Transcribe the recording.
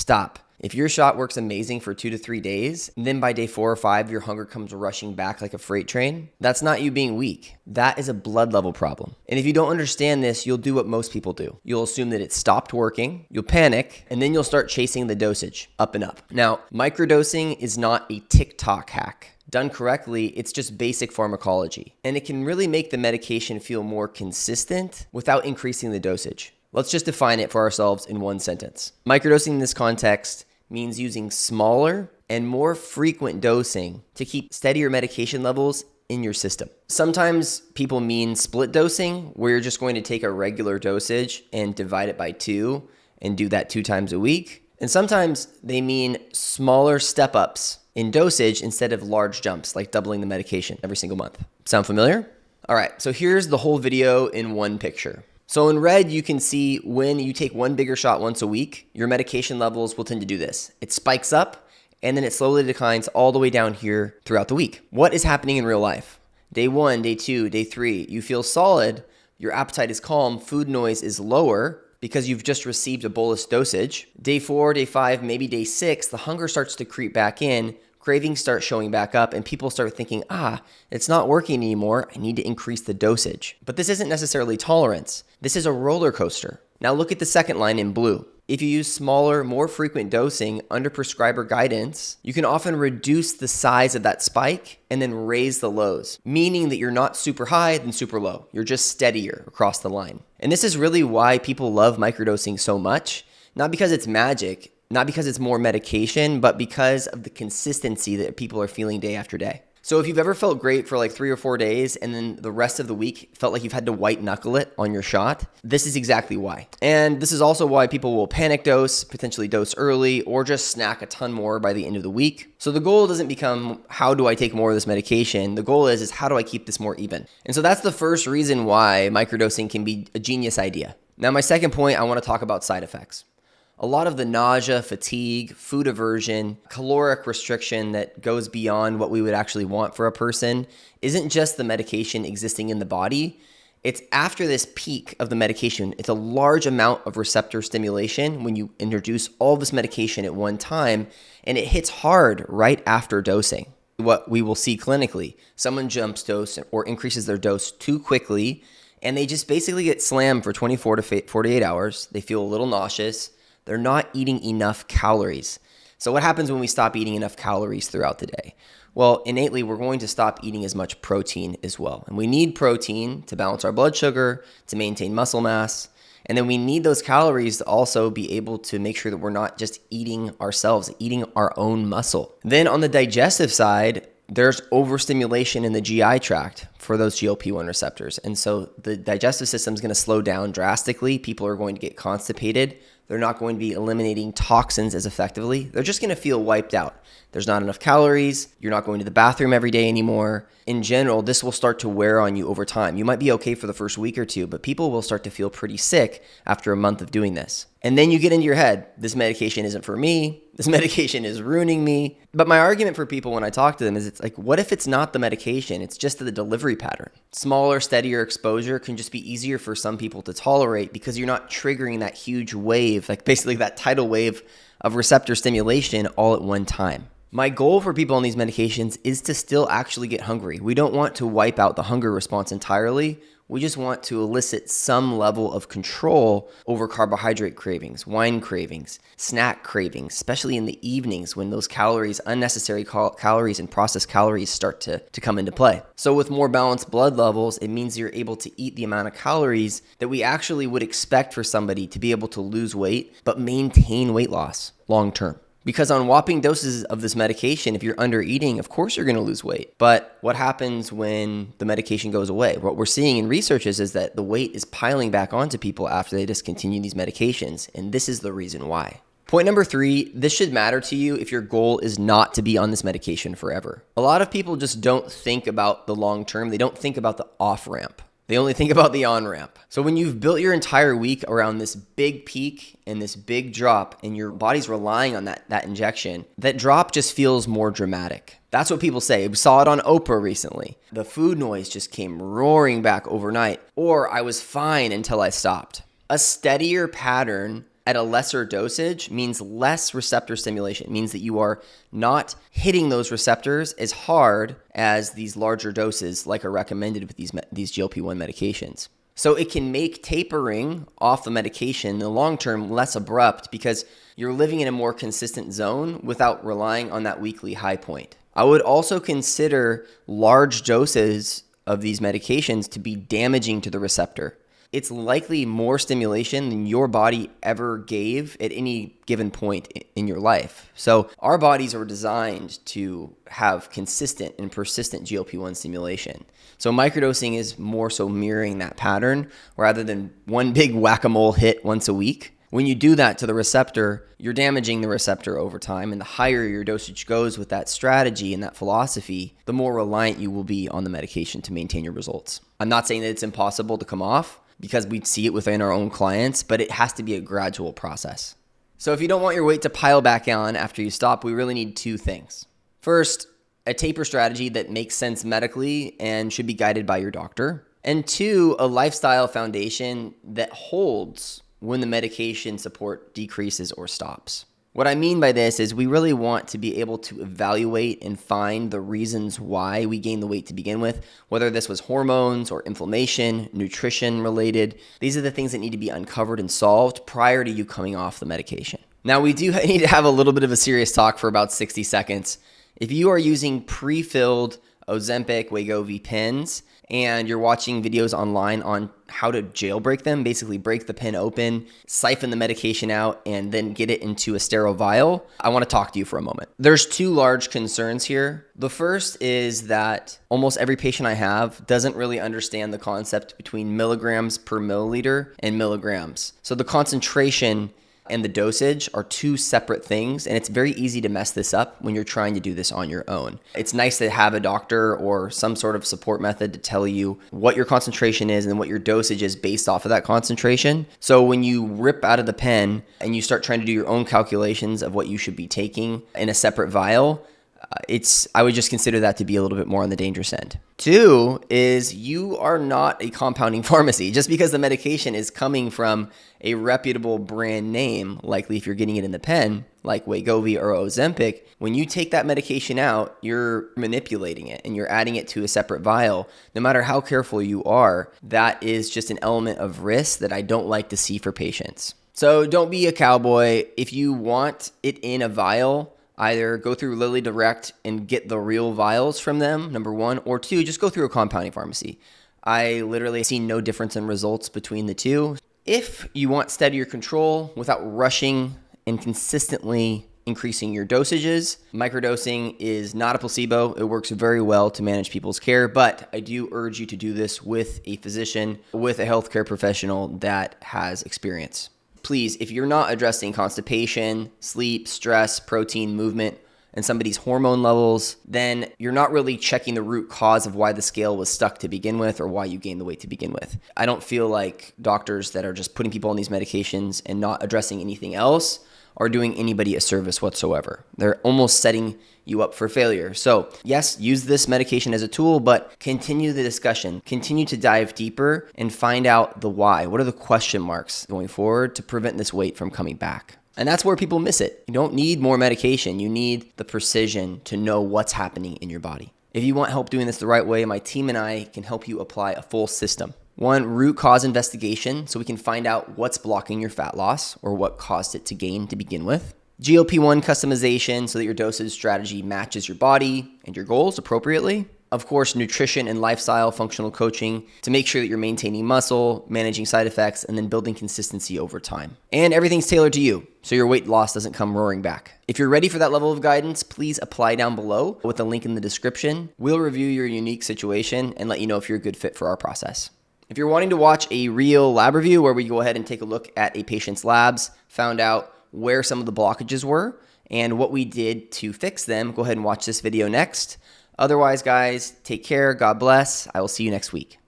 stop. If your shot works amazing for 2 to 3 days, and then by day 4 or 5, your hunger comes rushing back like a freight train, that's not you being weak. That is a blood level problem. And if you don't understand this, you'll do what most people do. You'll assume that it stopped working, you'll panic, and then you'll start chasing the dosage up and up. Now, microdosing is not a TikTok hack. Done correctly, it's just basic pharmacology. And it can really make the medication feel more consistent without increasing the dosage. Let's just define it for ourselves in one sentence. Microdosing in this context means using smaller and more frequent dosing to keep steadier medication levels in your system. Sometimes people mean split dosing, where you're just going to take a regular dosage and divide it by 2 and do that 2 times a week. And sometimes they mean smaller step-ups in dosage instead of large jumps, like doubling the medication every single month. Sound familiar? All right, so here's the whole video in one picture. So in red, you can see when you take one bigger shot once a week, your medication levels will tend to do this. It spikes up and then it slowly declines all the way down here throughout the week. What is happening in real life? Day 1, day 2, day 3, you feel solid, your appetite is calm, food noise is lower because you've just received a bolus dosage. Day 4, day 5, maybe day 6, the hunger starts to creep back in, cravings start showing back up, and people start thinking, it's not working anymore, I need to increase the dosage. But this isn't necessarily tolerance. This is a roller coaster. Now look at the second line in blue. If you use smaller, more frequent dosing under prescriber guidance, you can often reduce the size of that spike and then raise the lows, meaning that you're not super high then super low. You're just steadier across the line. And this is really why people love microdosing so much, not because it's magic, not because it's more medication, but because of the consistency that people are feeling day after day. So if you've ever felt great for like 3 or 4 days and then the rest of the week felt like you've had to white knuckle it on your shot, this is exactly why. And this is also why people will panic dose, potentially dose early, or just snack a ton more by the end of the week. So the goal doesn't become, how do I take more of this medication? The goal is how do I keep this more even? And so that's the first reason why microdosing can be a genius idea. Now, my second point, I want to talk about side effects. A lot of the nausea, fatigue, food aversion, caloric restriction that goes beyond what we would actually want for a person isn't just the medication existing in the body. It's after this peak of the medication. It's a large amount of receptor stimulation when you introduce all this medication at one time, and it hits hard right after dosing. What we will see clinically, someone jumps dose or increases their dose too quickly, and they just basically get slammed for 24 to 48 hours. They feel a little nauseous. They're not eating enough calories. So what happens when we stop eating enough calories throughout the day? Well, innately, we're going to stop eating as much protein as well. And we need protein to balance our blood sugar, to maintain muscle mass. And then we need those calories to also be able to make sure that we're not just eating ourselves, eating our own muscle. Then on the digestive side, there's overstimulation in the GI tract for those GLP-1 receptors. And so the digestive system is going to slow down drastically. People are going to get constipated. They're not going to be eliminating toxins as effectively. They're just going to feel wiped out. There's not enough calories. You're not going to the bathroom every day anymore. In general, this will start to wear on you over time. You might be okay for the first week or two, but people will start to feel pretty sick after a month of doing this. And then you get into your head, this medication isn't for me. This medication is ruining me. But my argument for people when I talk to them is, it's like, what if it's not the medication? It's just the delivery pattern. Smaller, steadier exposure can just be easier for some people to tolerate because you're not triggering that huge wave, like basically that tidal wave of receptor stimulation all at one time. My goal for people on these medications is to still actually get hungry. We don't want to wipe out the hunger response entirely. We just want to elicit some level of control over carbohydrate cravings, wine cravings, snack cravings, especially in the evenings when those calories, unnecessary calories and processed calories start to come into play. So with more balanced blood levels, it means you're able to eat the amount of calories that we actually would expect for somebody to be able to lose weight, but maintain weight loss long term. Because on whopping doses of this medication, if you're under eating, of course you're going to lose weight. But what happens when the medication goes away? What we're seeing in research is that the weight is piling back onto people after they discontinue these medications. And this is the reason why. Point number 3, this should matter to you if your goal is not to be on this medication forever. A lot of people just don't think about the long term. They don't think about the off ramp. They only think about the on-ramp. So when you've built your entire week around this big peak and this big drop and your body's relying on that injection, that drop just feels more dramatic. That's what people say. We saw it on Oprah recently. The food noise just came roaring back overnight, or I was fine until I stopped. A steadier pattern at a lesser dosage means less receptor stimulation. It means that you are not hitting those receptors as hard as these larger doses like are recommended with these GLP-1 medications. So it can make tapering off the medication in the long term less abrupt because you're living in a more consistent zone without relying on that weekly high point. I would also consider large doses of these medications to be damaging to the receptor. It's likely more stimulation than your body ever gave at any given point in your life. So our bodies are designed to have consistent and persistent GLP-1 stimulation. So microdosing is more so mirroring that pattern rather than one big whack-a-mole hit once a week. When you do that to the receptor, you're damaging the receptor over time, and the higher your dosage goes with that strategy and that philosophy, the more reliant you will be on the medication to maintain your results. I'm not saying that it's impossible to come off because we see it within our own clients, but it has to be a gradual process. So if you don't want your weight to pile back on after you stop, we really need two things. First, a taper strategy that makes sense medically and should be guided by your doctor. And two, a lifestyle foundation that holds when the medication support decreases or stops. What I mean by this is we really want to be able to evaluate and find the reasons why we gained the weight to begin with, whether this was hormones or inflammation, nutrition related. These are the things that need to be uncovered and solved prior to you coming off the medication. Now, we do need to have a little bit of a serious talk for about 60 seconds. If you are using pre-filled Ozempic, Wegovy pens, and you're watching videos online on how to jailbreak them, basically break the pen open, siphon the medication out, and then get it into a sterile vial, I want to talk to you for a moment. There's two large concerns here. The first is that almost every patient I have doesn't really understand the concept between milligrams per milliliter and milligrams. So the concentration and the dosage are two separate things, and it's very easy to mess this up when you're trying to do this on your own. It's nice to have a doctor or some sort of support method to tell you what your concentration is and what your dosage is based off of that concentration. So when you rip out of the pen and you start trying to do your own calculations of what you should be taking in a separate vial, I would just consider that to be a little bit more on the dangerous end. Two is you are not a compounding pharmacy. Just because the medication is coming from a reputable brand name, likely if you're getting it in the pen, like Wegovy or Ozempic, when you take that medication out, you're manipulating it and you're adding it to a separate vial. No matter how careful you are, that is just an element of risk that I don't like to see for patients. So don't be a cowboy. If you want it in a vial, either go through Lilly Direct and get the real vials from them, number one, or two, just go through a compounding pharmacy. I literally see no difference in results between the two. If you want steadier control without rushing and consistently increasing your dosages, microdosing is not a placebo. It works very well to manage people's care, but I do urge you to do this with a physician, with a healthcare professional that has experience. Please, if you're not addressing constipation, sleep, stress, protein, movement, and somebody's hormone levels, then you're not really checking the root cause of why the scale was stuck to begin with or why you gained the weight to begin with. I don't feel like doctors that are just putting people on these medications and not addressing anything else are doing anybody a service whatsoever. They're almost setting you up for failure. So yes, use this medication as a tool, but continue the discussion. Continue to dive deeper and find out the why. What are the question marks going forward to prevent this weight from coming back? And that's where people miss it. You don't need more medication. You need the precision to know what's happening in your body. If you want help doing this the right way, my team and I can help you apply a full system. One, root cause investigation, so we can find out what's blocking your fat loss or what caused it to gain to begin with. GLP-1 customization, so that your dosage strategy matches your body and your goals appropriately. Of course, nutrition and lifestyle functional coaching to make sure that you're maintaining muscle, managing side effects, and then building consistency over time. And everything's tailored to you, so your weight loss doesn't come roaring back. If you're ready for that level of guidance, please apply down below with the link in the description. We'll review your unique situation and let you know if you're a good fit for our process. If you're wanting to watch a real lab review where we go ahead and take a look at a patient's labs, found out where some of the blockages were and what we did to fix them, go ahead and watch this video next. Otherwise, guys, take care. God bless. I will see you next week.